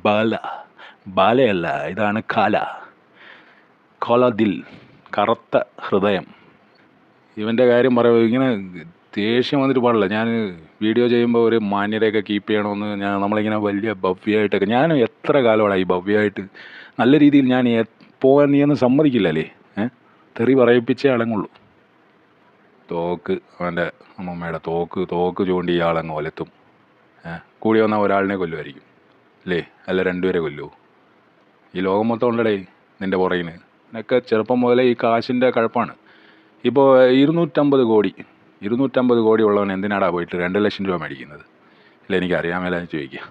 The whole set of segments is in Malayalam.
ബാല ബാലയല്ല, ഇതാണ് കാല. കോലദിൽ, കറുത്ത ഹൃദയം. ഇവൻ്റെ കാര്യം പറയുമ്പോൾ ഇങ്ങനെ ദേഷ്യം വന്നിട്ട് പാടില്ല. ഞാൻ വീഡിയോ ചെയ്യുമ്പോൾ ഒരു മാന്യതയൊക്കെ കീപ്പ് ചെയ്യണമെന്ന് നമ്മളിങ്ങനെ വലിയ ഭവ്യമായിട്ടൊക്കെ, ഞാൻ എത്ര കാലമാണ് ഈ ഭവ്യമായിട്ട് നല്ല രീതിയിൽ ഞാൻ പോകാൻ നീയൊന്നും സമ്മതിക്കില്ലല്ലേ. തെറി പറയിപ്പിച്ചേ അടങ്ങുള്ളൂ. തോക്ക്, അവൻ്റെ അമ്മമ്മയുടെ തോക്ക് ചൂണ്ടി ഇയാളങ്ങ് ഒലത്തും. കൂടി വന്നാൽ ഒരാളിനെ കൊല്ലുമായിരിക്കും അല്ലേ, അല്ല രണ്ടുപേരെ കൊല്ലുമോ? ഈ ലോകം മൊത്തം ഉണ്ടടേ നിൻ്റെ പുറകിന്. എന്നൊക്കെ ചെറുപ്പം മുതലേ ഈ കാശിൻ്റെ കഴപ്പാണ്. ഇപ്പോൾ 250 കോടി ഉള്ളവൻ എന്തിനാടാ പോയിട്ട് 2 ലക്ഷം രൂപ മേടിക്കുന്നത്? ഇല്ല, എനിക്കറിയാൻ മേലെ ചോദിക്കുക.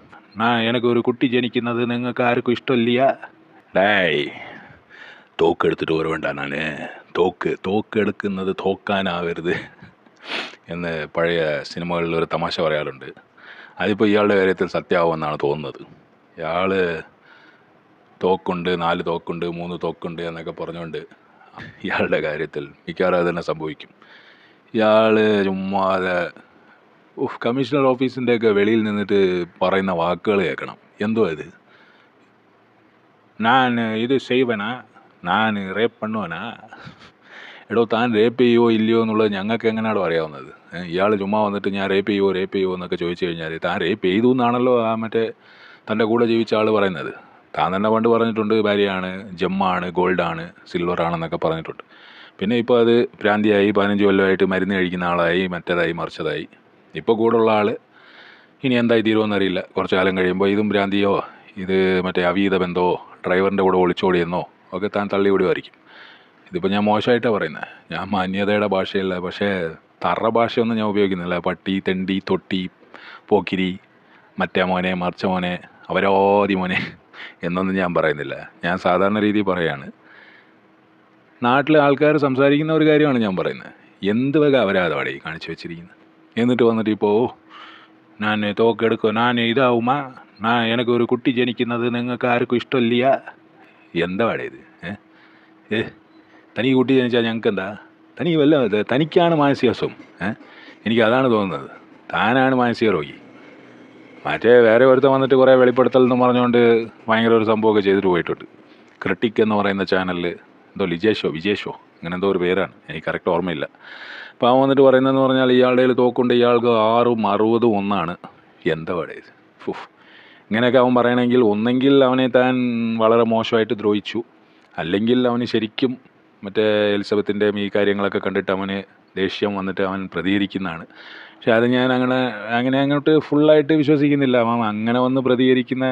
എനിക്കൊരു കുട്ടി ജനിക്കുന്നത് നിങ്ങൾക്ക് ആർക്കും ഇഷ്ടമില്ല. ഡേയ്, തോക്കെടുത്തിട്ട് ഓർവേണ്ട, ഞാൻ തോക്കെടുക്കുന്നത് തോക്കാനാവരുത് എന്ന് പഴയ സിനിമകളിൽ ഒരു തമാശ പറയാറുണ്ട്. അതിപ്പോൾ ഇയാളുടെ കാര്യത്തിൽ സത്യമാവുമെന്നാണ് തോന്നുന്നത്. ഇയാൾ തോക്കുണ്ട്, 4 തോക്കുണ്ട്, 3 തോക്കുണ്ട് എന്നൊക്കെ പറഞ്ഞുകൊണ്ട് ഇയാളുടെ കാര്യത്തിൽ മിക്കവാറും അത് തന്നെ സംഭവിക്കും. ഇയാൾ ചുമ്മാതെ കമ്മീഷണർ ഓഫീസിൻ്റെയൊക്കെ വെളിയിൽ നിന്നിട്ട് പറയുന്ന വാക്കുകൾ കേൾക്കണം. എന്തോ ഇത്, ഞാൻ ഇത് ചെയ്വനാ, ഞാൻ റേപ്പ് பண்ணுവനാ. എടോ, താൻ റേപ്പ് ചെയ്യുമോ ഇല്ലയോ എന്നുള്ളത് ഞങ്ങൾക്ക് എങ്ങനെയാണോ അറിയാവുന്നത്? ഇയാൾ ചുമ്മാ വന്നിട്ട് ഞാൻ റേപ്പ് ചെയ്യുമോ എന്നൊക്കെ ചോദിച്ചു കഴിഞ്ഞാൽ താൻ റേപ്പ് ചെയ്തു എന്നാണല്ലോ മറ്റേ തൻ്റെ കൂടെ ജീവിച്ച ആൾ പറയുന്നത്. താൻ തന്നെ പണ്ട് പറഞ്ഞിട്ടുണ്ട് ഭാര്യയാണ്, ജമ്മാണ്, ഗോൾഡാണ്, സിൽവറാണെന്നൊക്കെ പറഞ്ഞിട്ടുണ്ട്. പിന്നെ ഇപ്പോൾ അത് ഭ്രാന്തിയായി, 15 കൊല്ലമായിട്ട് മരുന്ന് കഴിക്കുന്ന ആളായി, മറ്റേതായി മറിച്ചതായി. ഇപ്പോൾ കൂടെയുള്ള ആൾ ഇനി എന്തായി തീരുമെന്നറിയില്ല. കുറച്ച് കാലം കഴിയുമ്പോൾ ഇതും ഭ്രാന്തിയോ, ഇത് മറ്റേ അവീത ബന്ധമോ, ഡ്രൈവറിൻ്റെ കൂടെ ഒളിച്ചോടിയെന്നോ ഒക്കെ താൻ തള്ളി വിടുമായിരിക്കും. ഇതിപ്പോൾ ഞാൻ മോശമായിട്ടാണ് പറയുന്നത്, ഞാൻ മാന്യതയുടെ ഭാഷയല്ല. പക്ഷേ തറ ഭാഷയൊന്നും ഞാൻ ഉപയോഗിക്കുന്നില്ല. പട്ടി, തെണ്ടി, തൊട്ടി, പോക്കിരി, മറ്റേ മോനെ, മറിച്ച മോനെ, അവരോധി മോനെ എന്നൊന്നും ഞാൻ പറയുന്നില്ല. ഞാൻ സാധാരണ രീതിയിൽ പറയാണ്. നാട്ടിലെ ആൾക്കാർ സംസാരിക്കുന്ന ഒരു കാര്യമാണ് ഞാൻ പറയുന്നത്. എന്ത് വക അവരാധമാണ് ഈ കാണിച്ചു വെച്ചിരിക്കുന്നത്. എന്നിട്ട് വന്നിട്ട് ഇപ്പോൾ ഞാൻ തോക്കെടുക്കും, ഞാൻ ഇതാവുമാ, എനിക്കൊരു കുട്ടി ജനിക്കുന്നത് നിങ്ങൾക്ക് ആർക്കും ഇഷ്ടമില്ല. എന്താ പാടേ ഇത്? തനിക്ക് കുട്ടി ജനിച്ചാൽ ഞങ്ങൾക്ക് എന്താ? തനിക്കാണ് മാനസിക അസുഖം. എനിക്ക് അതാണ് തോന്നുന്നത്. താനാണ് മാനസിക രോഗി. മറ്റേ വേറെ ഒരുത്തം വന്നിട്ട് കുറേ വെളിപ്പെടുത്തൽ എന്ന് പറഞ്ഞുകൊണ്ട് ഭയങ്കര ഒരു സംഭവമൊക്കെ ചെയ്തിട്ട് പോയിട്ടുണ്ട്. ക്രിട്ടിക് എന്ന് പറയുന്ന ചാനലിൽ എന്തോ വിജേഷോ അങ്ങനെ എന്തോ ഒരു പേരാണ്, എനിക്ക് കറക്റ്റ് ഓർമ്മയില്ല. അപ്പോൾ അവൻ വന്നിട്ട് പറയുന്നതെന്ന് പറഞ്ഞാൽ ഇയാളുടെ കയ്യിൽ തോക്കുണ്ട്, ഇയാൾക്ക് 6ഉം 60ഉം 1ആണ്. എന്താ പറയുക? ഇങ്ങനെയൊക്കെ അവൻ പറയണമെങ്കിൽ ഒന്നെങ്കിൽ അവനെ താൻ വളരെ മോശമായിട്ട് ദ്രോഹിച്ചു, അല്ലെങ്കിൽ അവന് ശരിക്കും മറ്റേ എലിസബത്തിൻ്റെയും ഈ കാര്യങ്ങളൊക്കെ കണ്ടിട്ട് അവന് ദേഷ്യം വന്നിട്ട് അവൻ പ്രതികരിക്കുന്നതാണ്. പക്ഷെ അത് ഞാൻ അങ്ങനെ അങ്ങോട്ട് ഫുള്ളായിട്ട് വിശ്വസിക്കുന്നില്ല. അവൻ അങ്ങനെ വന്ന് പ്രതികരിക്കുന്ന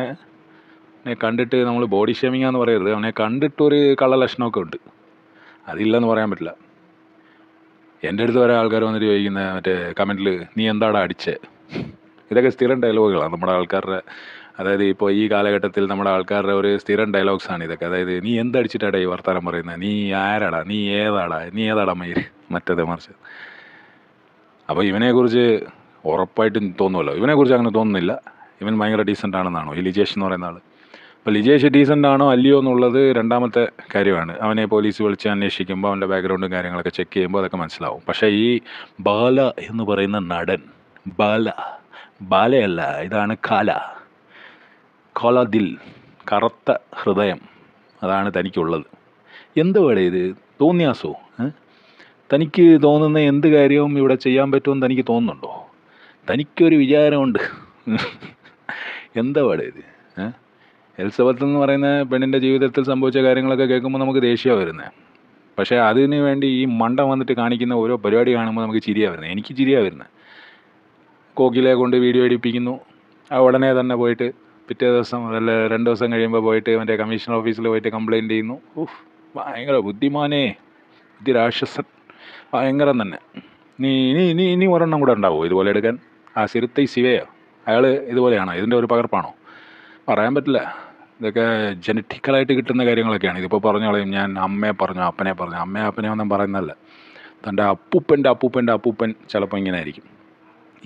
കണ്ടിട്ട് നമ്മൾ ബോഡി ഷേമിങ്ങാന്ന് പറയരുത്, അവനെ കണ്ടിട്ടൊരു കള്ളലക്ഷണമൊക്കെ ഉണ്ട്, അതില്ലെന്ന് പറയാൻ പറ്റില്ല. എൻ്റെ അടുത്ത് വരെ ആൾക്കാർ വന്നിട്ട് ചോദിക്കുന്ന മറ്റേ കമൻറ്റിൽ നീ എന്താടാ അടിച്ചേ? ഇതൊക്കെ സ്ഥിരം ഡയലോഗുകളാണ് നമ്മുടെ ആൾക്കാരുടെ. അതായത് ഇപ്പോൾ ഈ കാലഘട്ടത്തിൽ നമ്മുടെ ആൾക്കാരുടെ ഒരു സ്ഥിരം ഡയലോഗ്സാണ് ഇതൊക്കെ. അതായത് നീ എന്തടിച്ചിട്ടാടാ ഈ വർത്താനം പറയുന്നത്, നീ ആരാടാ, നീ ഏതാടാ മയിര്, മറ്റേത് മറിച്ച്. അപ്പോൾ ഇവനെക്കുറിച്ച് ഉറപ്പായിട്ടും തോന്നുമല്ലോ. ഇവനെക്കുറിച്ച് അങ്ങനെ തോന്നുന്നില്ല. ഇവൻ ഭയങ്കര ഡീസൻ്റ് ആണെന്നാണോ ഈ ലിജേഷ് എന്ന് പറയുന്ന ആൾ? അപ്പോൾ ലിജേഷ് ഡീസൻ്റ് ആണോ അല്ലയോ എന്നുള്ളത് രണ്ടാമത്തെ കാര്യമാണ്. അവനെ പോലീസ് വിളിച്ച് അന്വേഷിക്കുമ്പോൾ അവൻ്റെ ബാക്ക്ഗ്രൗണ്ടും കാര്യങ്ങളൊക്കെ ചെക്ക് ചെയ്യുമ്പോൾ അതൊക്കെ മനസ്സിലാവും. പക്ഷേ ഈ ബാല എന്ന് പറയുന്ന നടൻ, ബാലയല്ല, ഇതാണ് കോലദിൽ, കറുത്ത ഹൃദയം, അതാണ് തനിക്കുള്ളത്. എന്ത് വേടേ ഇത്? തോന്നിയാസോ? തനിക്ക് തോന്നുന്ന എന്ത് കാര്യവും ഇവിടെ ചെയ്യാൻ പറ്റുമെന്ന് തനിക്ക് തോന്നുന്നുണ്ടോ? തനിക്കൊരു വിചാരമുണ്ട്. എന്താ വേടേ ഇത്? എലിസബത്ത് എന്ന് പറയുന്ന പെണ്ണിൻ്റെ ജീവിതത്തിൽ സംഭവിച്ച കാര്യങ്ങളൊക്കെ കേൾക്കുമ്പോൾ നമുക്ക് ദേഷ്യമാണ് വരുന്നത്. പക്ഷേ അതിന് വേണ്ടി ഈ മണ്ട വന്നിട്ട് കാണിക്കുന്ന ഓരോ പരിപാടി കാണുമ്പോൾ നമുക്ക് ചിരിയാണ് വരുന്നത്. എനിക്ക് ചിരിയാണ് വരുന്നത്. കോക്കിലെ കൊണ്ട് വീഡിയോ എടുപ്പിക്കുന്നു, ഉടനെ തന്നെ പോയിട്ട് പിറ്റേ ദിവസം അല്ല 2 ദിവസം കഴിയുമ്പോൾ പോയിട്ട് മറ്റേ കമ്മീഷണർ ഓഫീസിൽ പോയിട്ട് കംപ്ലയിൻറ്റ് ചെയ്യുന്നു. ഭയങ്കര ബുദ്ധി രാക്ഷസൻ, ഭയങ്കരം തന്നെ. ഇനി ഒരെണ്ണം കൂടെ ഉണ്ടാവുമോ ഇതുപോലെ എടുക്കാൻ? ആ സിറുത്തൈ ശിവയോ, അയാൾ ഇതുപോലെയാണോ? ഇതിൻ്റെ ഒരു പകർപ്പാണോ? പറയാൻ പറ്റില്ല. ഇതൊക്കെ ജനറ്റിക്കലായിട്ട് കിട്ടുന്ന കാര്യങ്ങളൊക്കെയാണ്. ഇതിപ്പോൾ പറഞ്ഞു കളയും, ഞാൻ അമ്മയെ പറഞ്ഞു, അപ്പനെ ഒന്നും പറയുന്നതല്ല. തൻ്റെ അപ്പൂപ്പൻ ചിലപ്പോൾ ഇങ്ങനെ ആയിരിക്കും.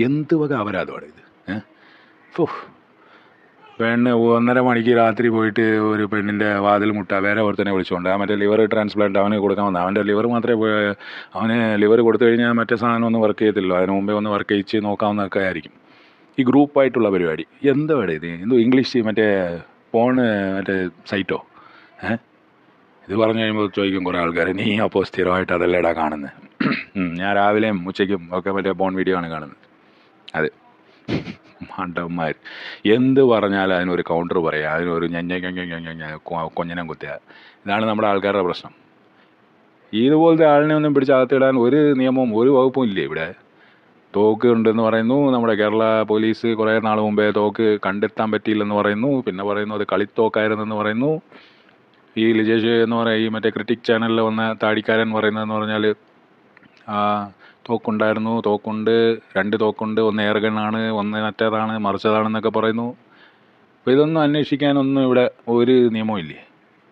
എന്ത് വക അപരാധമാണ് ഇത്? പെണ്ണ് 1.5 മണിക്ക് രാത്രി പോയിട്ട് ഒരു പെണ്ണിൻ്റെ വാതിൽ മുട്ടുക, വേറെ ഒരുത്തനെ വിളിച്ചുകൊണ്ട്, മറ്റേ ലിവർ ട്രാൻസ്പ്ലാന്റ് അവന് കൊടുക്കാൻ വന്നത്. അവൻ്റെ ലിവർ മാത്രമേ അവന് ലിവർ കൊടുത്തു കഴിഞ്ഞാൽ മറ്റേ സാധനം ഒന്നും വർക്ക് ചെയ്യത്തില്ലോ. അതിന് മുമ്പേ ഒന്ന് വർക്ക് ചെയ്യിച്ച് നോക്കാവുന്നതൊക്കെ ആയിരിക്കും ഈ ഗ്രൂപ്പായിട്ടുള്ള പരിപാടി. എന്താ വേണം ഇത്? എന്തോ ഇംഗ്ലീഷ് മറ്റേ പോണ് മറ്റേ സൈറ്റോ? ഇത് പറഞ്ഞു കഴിയുമ്പോൾ ചോദിക്കും കുറേ ആൾക്കാർ, നീ അപ്പോൾ സ്ഥിരമായിട്ട് അതല്ലേടാ കാണുന്നത്? ഞാൻ രാവിലെയും ഉച്ചയ്ക്കും ഒക്കെ മറ്റേ പോൺ വീഡിയോ ആണ് കാണുന്നത്. അത് മണ്ടന്മാർ എന്ത് പറഞ്ഞാലും അതിനൊരു കൗണ്ടർ പറയുക, അതിനൊരു കൊഞ്ഞനം കുത്തുക. ഇതാണ് നമ്മുടെ ആൾക്കാരുടെ പ്രശ്നം. ഇതുപോലത്തെ ആളിനെ ഒന്നും പിടിച്ചകത്തിടാൻ ഒരു നിയമവും ഒരു വകുപ്പും ഇല്ലേ ഇവിടെ? തോക്ക് ഉണ്ടെന്ന് പറയുന്നു. നമ്മുടെ കേരള പോലീസ് കുറേ നാൾ മുമ്പേ തോക്ക് കണ്ടെത്താൻ പറ്റിയില്ലെന്ന് പറയുന്നു. പിന്നെ പറയുന്നു അത് കളിത്തോക്കായിരുന്നെന്ന് പറയുന്നു. ഈ ലിജേഷ് എന്ന് പറയുക, ഈ മറ്റേ ക്രിറ്റിക് ചാനലിൽ വന്ന താടിക്കാരൻ പറയുന്നതെന്ന് പറഞ്ഞാൽ തോക്കുണ്ടായിരുന്നു, തോക്കുണ്ട്, 2 തോക്കുണ്ട്, ഒന്ന് എയർ ഗണ്ണാണ്, ഒന്ന് മറ്റേതാണ്, മറിച്ചതാണെന്നൊക്കെ പറയുന്നു. അപ്പോൾ ഇതൊന്നും അന്വേഷിക്കാനൊന്നും ഇവിടെ ഒരു നിയമവും ഇല്ലേ?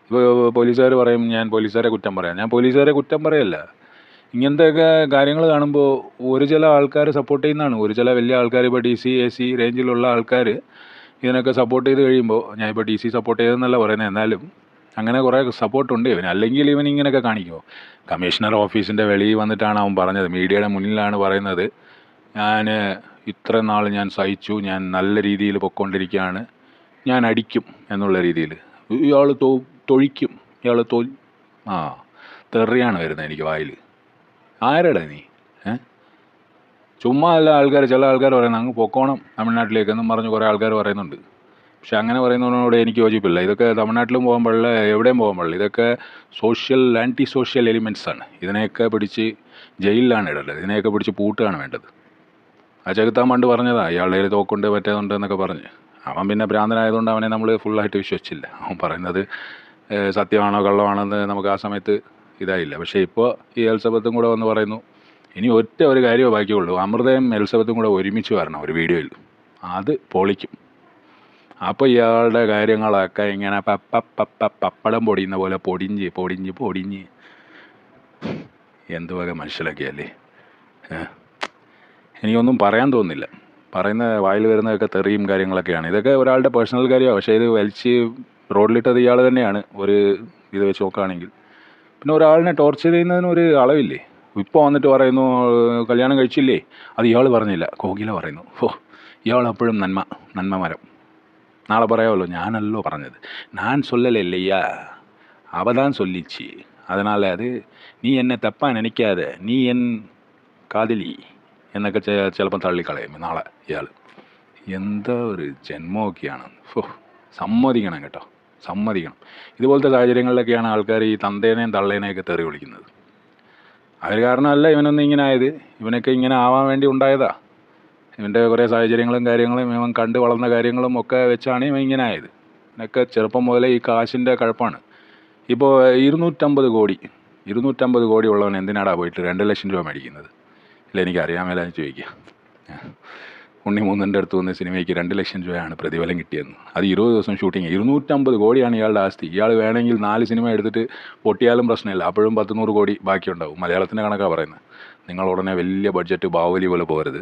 ഇപ്പോൾ പോലീസുകാർ പറയും ഞാൻ പോലീസുകാരെ കുറ്റം പറയാം. ഞാൻ പോലീസുകാരെ കുറ്റം പറയല്ല. ഇങ്ങനത്തെയൊക്കെ കാര്യങ്ങൾ കാണുമ്പോൾ ഒരു ചില ആൾക്കാർ സപ്പോർട്ട് ചെയ്യുന്നതാണ്. ഒരു ചില വലിയ ആൾക്കാർ, ഇപ്പോൾ DC AC റേഞ്ചിലുള്ള ആൾക്കാർ ഇതിനൊക്കെ സപ്പോർട്ട് ചെയ്ത് കഴിയുമ്പോൾ, ഞാൻ ഇപ്പോൾ DC സപ്പോർട്ട് ചെയ്തെന്നല്ല പറയുന്നത്, എന്നാലും അങ്ങനെ കുറേ സപ്പോർട്ടുണ്ട് ഇവന്. അല്ലെങ്കിൽ ഇവൻ ഇങ്ങനെയൊക്കെ കാണിക്കുമോ? കമ്മീഷണർ ഓഫീസിൻ്റെ വെളിയിൽ വന്നിട്ടാണ് അവൻ പറഞ്ഞത്, മീഡിയയുടെ മുന്നിലാണ് പറയുന്നത്, ഞാൻ ഇത്ര നാൾ ഞാൻ സഹിച്ചു, ഞാൻ നല്ല രീതിയിൽ പൊയ്ക്കൊണ്ടിരിക്കുകയാണ്, ഞാൻ അടിക്കും എന്നുള്ള രീതിയിൽ. ഇയാൾ തൊഴിക്കും, ഇയാൾ തെറിയാണ് വരുന്നത് എനിക്ക് വായിൽ. ആരടാ നീ? ചുമ്മാ അല്ല ആൾക്കാർ, ചില ആൾക്കാർ പറയുന്നത് അങ്ങ് പൊക്കോണം തമിഴ്നാട്ടിലേക്കെന്നും പറഞ്ഞ് കുറേ ആൾക്കാർ പറയുന്നുണ്ട്. പക്ഷെ അങ്ങനെ പറയുന്നതിനോട് എനിക്ക് യോജിപ്പില്ല. ഇതൊക്കെ തമിഴ്നാട്ടിലും പോകാൻ പാടില്ല, എവിടെയും പോകാൻ പാടില്ല. ഇതൊക്കെ ആൻറ്റി സോഷ്യൽ എലിമെൻറ്റ്സാണ്. ഇതിനെയൊക്കെ പിടിച്ച് ജയിലിലാണ് ഇടേണ്ടത്. ഇതിനെയൊക്കെ പിടിച്ച് പൂട്ടുകയാണ് വേണ്ടത്. ആ ചെകുത്താൻ പണ്ട് പറഞ്ഞതാ ഇയാളുടെ കയ്യിൽ തോക്കുണ്ട് മറ്റേതുണ്ട് എന്നൊക്കെ പറഞ്ഞ്. അവൻ പിന്നെ ഭ്രാന്തനായതുകൊണ്ട് അവനെ നമ്മൾ ഫുള്ളായിട്ട് വിശ്വസിച്ചില്ല. അവൻ പറയുന്നത് സത്യമാണോ കള്ളമാണെന്ന് നമുക്ക് ആ സമയത്ത് ഇതായില്ല. പക്ഷേ ഇപ്പോൾ ഈ എലിസബത്തും കൂടെ വന്ന് പറയുന്നു, ഇനി ഒരു കാര്യമേ ബാക്കിയുള്ളൂ, അമൃതയും എലിസബത്തും കൂടെ ഒരുമിച്ച് വരണം ഒരു വീഡിയോയിൽ, അത് പൊളിക്കും. അപ്പോൾ ഇയാളുടെ കാര്യങ്ങളൊക്കെ ഇങ്ങനെ പപ്പടം പൊടിയുന്ന പോലെ പൊടിഞ്ഞ് എന്തുവക മനുഷ്യലൊക്കെയല്ലേ. എനിക്കൊന്നും പറയാൻ തോന്നുന്നില്ല. പറയുന്ന വായിൽ വരുന്നതൊക്കെ തെറിയും കാര്യങ്ങളൊക്കെയാണ്. ഇതൊക്കെ ഒരാളുടെ പേഴ്സണൽ കാര്യമാണ്. പക്ഷേ ഇത് വലിച്ച് റോഡിലിട്ടത് ഇയാൾ തന്നെയാണ് ഒരു ഇത് വെച്ച് നോക്കുകയാണെങ്കിൽ. പിന്നെ ഒരാളിനെ ടോർച്ചർ ചെയ്യുന്നതിനൊരു അളവില്ലേ? ഇപ്പോൾ വന്നിട്ട് പറയുന്നു കല്യാണം കഴിച്ചില്ലേ, അത് ഇയാൾ പറഞ്ഞില്ല, കോകില പറയുന്നു. ഇയാൾ അപ്പോഴും നന്മ മരം. നാളെ പറയാമല്ലോ, ഞാനല്ലോ പറഞ്ഞത്, ഞാൻ சொல்லலையா, അവതാൻ சொல்லிச்சு, அதனால் അത് നീ എന്നെ തപ്പാൻ നിனைക്കാതെ, നീ എൻ കാതലി എന്നൊക്കെ ചിലപ്പം തള്ളിക്കളയും നാളെ ഇയാൾ. എന്താ ഒരു ജന്മമൊക്കെയാണ്. സമ്മതിക്കണം കേട്ടോ, സമ്മതിക്കണം. ഇതുപോലത്തെ സാഹചര്യങ്ങളിലൊക്കെയാണ് ആൾക്കാർ ഈ തന്തേനെയും തള്ളേനെയൊക്കെ തെറി വിളിക്കുന്നത്. അവർ കാരണമല്ല ഇവനൊന്നും ഇങ്ങനെ ആയത്, ഇവനൊക്കെ ഇങ്ങനെ ആവാൻ വേണ്ടി ഉണ്ടായതാ. ഇവൻ്റെ കുറേ സാഹചര്യങ്ങളും കാര്യങ്ങളും ഇവൻ കണ്ട് വളർന്ന കാര്യങ്ങളും ഒക്കെ വെച്ചാണ് ഇവൻ ഇങ്ങനെ ആയത്. ഇവനൊക്കെ ചെറുപ്പം മുതലേ ഈ കാശിൻ്റെ കഴപ്പാണ്. ഇപ്പോൾ 250 കോടി ഉള്ളവൻ എന്തിനാടാ പോയിട്ട് 2 ലക്ഷം രൂപ മേടിക്കുന്നത്? ഇല്ല, എനിക്ക് അറിയാൻ മേലാന്ന് ചോദിക്കുക. ഉണ്ണി മൂന്നൻ്റെ അടുത്ത് വന്ന സിനിമയ്ക്ക് 2 ലക്ഷം രൂപയാണ് പ്രതിഫലം കിട്ടിയെന്ന്. അത് 20 ദിവസം ഷൂട്ടിങ്. 250 കോടിയാണ് ഇയാളുടെ ആസ്തി. ഇയാൾ വേണമെങ്കിൽ 4 സിനിമ എടുത്തിട്ട് പൊട്ടിയാലും പ്രശ്നമില്ല, അപ്പോഴും 100 കോടി ബാക്കിയുണ്ടാവും. മലയാളത്തിൻ്റെ കണക്കാണ് പറയുന്നത്. നിങ്ങൾ ഉടനെ വലിയ ബഡ്ജറ്റ് ബാഹുബലി പോലെ പോകരുത്,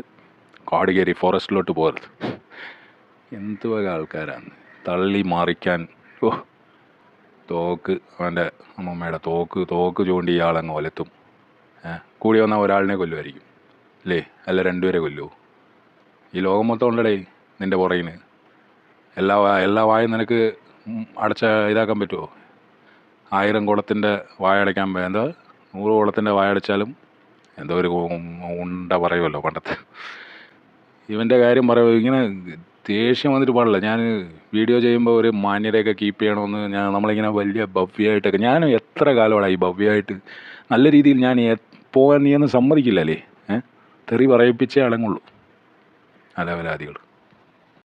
കാട് കയറി ഫോറസ്റ്റിലോട്ട് പോകരുത്. എന്ത് വക ആൾക്കാരാണ് തള്ളി മാറിക്കാൻ. തോക്ക്, അവൻ്റെ അമ്മമ്മയുടെ തോക്ക് ചൂണ്ടി ഇയാളങ്ങ് ഒലത്തും. കൂടി വന്നാൽ ഒരാളിനെ കൊല്ലുമായിരിക്കും അല്ലേ, അല്ല 2 പേരെ കൊല്ലുമോ? ഈ ലോകം മൊത്തം ഉണ്ടടേ നിൻ്റെ പുറകിന്. എല്ലാ വായും നിനക്ക് ഇതാക്കാൻ പറ്റുമോ? 1000 കുളത്തിൻ്റെ വായടയ്ക്കാൻ 100 കുളത്തിൻ്റെ വായടച്ചാലും എന്തോ ഒരു ഉണ്ട പറയുമല്ലോ പണ്ടത്തെ. ഇവൻ്റെ കാര്യം പറയുമ്പോൾ ഇങ്ങനെ ദേഷ്യം വന്നിട്ട് പാടില്ല. ഞാൻ വീഡിയോ ചെയ്യുമ്പോൾ ഒരു മാന്യതയൊക്കെ കീപ്പ് ചെയ്യണമെന്ന് നമ്മളിങ്ങനെ വലിയ ഭവ്യമായിട്ടൊക്കെ, ഞാൻ എത്ര കാലമാണ് ഈ ഭവ്യമായിട്ട് നല്ല രീതിയിൽ ഞാൻ പോകാൻ നീയൊന്നും സമ്മതിക്കില്ലല്ലേ? തെറി പറയിപ്പിച്ചേ അടങ്ങുള്ളൂ. അലവലാദികൾ.